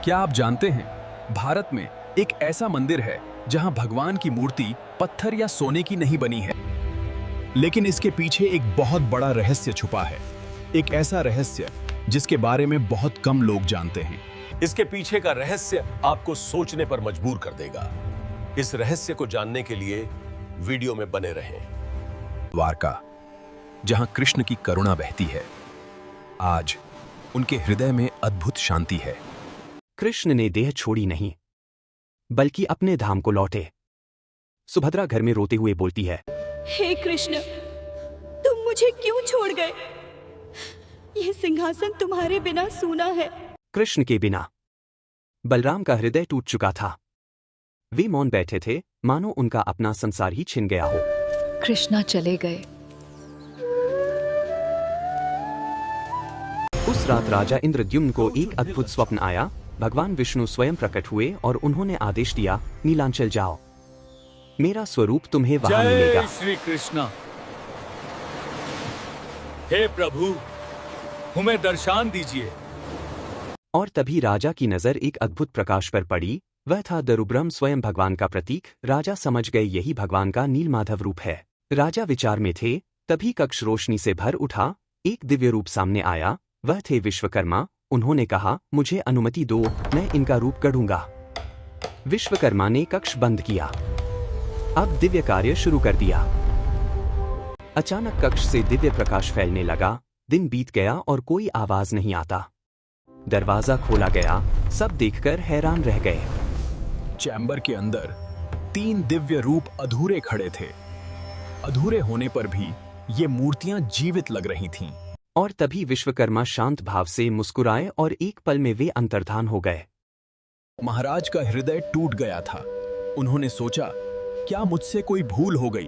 क्या आप जानते हैं, भारत में एक ऐसा मंदिर है जहां भगवान की मूर्ति पत्थर या सोने की नहीं बनी है, लेकिन इसके पीछे एक बहुत बड़ा रहस्य छुपा है। एक ऐसा रहस्य जिसके बारे में बहुत कम लोग जानते हैं। इसके पीछे का रहस्य आपको सोचने पर मजबूर कर देगा। इस रहस्य को जानने के लिए वीडियो में बने रहें। द्वारका, जहां कृष्ण की करुणा बहती है, आज उनके हृदय में अद्भुत शांति है। कृष्ण ने देह छोड़ी नहीं, बल्कि अपने धाम को लौटे। सुभद्रा घर में रोते हुए बोलती है, हे कृष्ण, तुम मुझे क्यों छोड़ गए? यह सिंहासन तुम्हारे बिना सूना है। कृष्ण के बिना बलराम का हृदय टूट चुका था। वे मौन बैठे थे, मानो उनका अपना संसार ही छिन गया हो। कृष्णा चले गए। उस रात राजा इंद्रद्युम्न को एक अद्भुत स्वप्न आया। भगवान विष्णु स्वयं प्रकट हुए और उन्होंने आदेश दिया, नीलांचल जाओ, मेरा स्वरूप तुम्हें वहां मिलेगा। जय श्री कृष्ण। हे प्रभु, हमें दर्शन दीजिए। और तभी राजा की नजर एक अद्भुत प्रकाश पर पड़ी। वह था दरुब्रह्म, स्वयं भगवान का प्रतीक। राजा समझ गए यही भगवान का नीलमाधव रूप है। राजा विचार में थे, तभी कक्ष रोशनी से भर उठा। एक दिव्य रूप सामने आया। वह थे विश्वकर्मा। उन्होंने कहा, मुझे अनुमति दो, मैं इनका रूप गढ़ूंगा। विश्वकर्मा ने कक्ष बंद किया। अब दिव्य कार्य शुरू कर दिया। अचानक कक्ष से दिव्य प्रकाश फैलने लगा। दिन बीत गया और कोई आवाज नहीं आता। दरवाजा खोला गया। सब देखकर हैरान रह गए। चैम्बर के अंदर 3 दिव्य रूप अधूरे खड़े थे। अधूरे होने पर भी ये मूर्तियां जीवित लग रही थीं। और तभी विश्वकर्मा शांत भाव से मुस्कुराए और एक पल में वे अंतर्धान हो गए। महाराज का हृदय टूट गया था। उन्होंने सोचा, क्या मुझसे कोई भूल हो गई?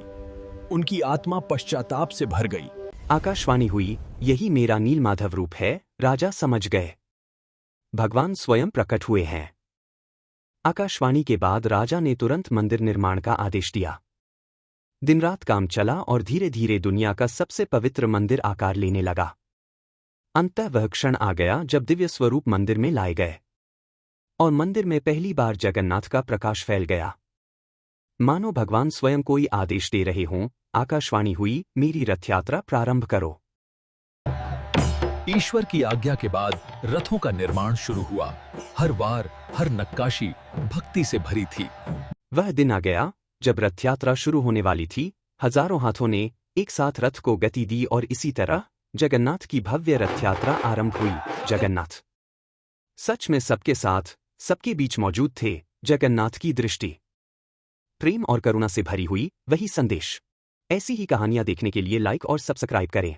उनकी आत्मा पश्चाताप से भर गई। आकाशवाणी हुई, यही मेरा नीलमाधव रूप है। राजा समझ गए, भगवान स्वयं प्रकट हुए हैं। आकाशवाणी के बाद राजा ने तुरंत मंदिर निर्माण का आदेश दिया। दिन रात काम चला और धीरे धीरे दुनिया का सबसे पवित्र मंदिर आकार लेने लगा। अंततः वह क्षण आ गया जब दिव्य स्वरूप मंदिर में लाए गए और मंदिर में पहली बार जगन्नाथ का प्रकाश फैल गया, मानो भगवान स्वयं कोई आदेश दे रहे हों। आकाशवाणी हुई, मेरी रथ यात्रा प्रारंभ करो। ईश्वर की आज्ञा के बाद रथों का निर्माण शुरू हुआ। हर वार, हर नक्काशी भक्ति से भरी थी। वह दिन आ गया जब रथ यात्रा शुरू होने वाली थी। हजारों हाथों ने एक साथ रथ को गति दी और इसी तरह जगन्नाथ की भव्य रथ यात्रा आरंभ हुई। जगन्नाथ सच में सबके साथ, सबके बीच मौजूद थे। जगन्नाथ की दृष्टि प्रेम और करुणा से भरी हुई, वही संदेश। ऐसी ही कहानियां देखने के लिए लाइक और सब्सक्राइब करें।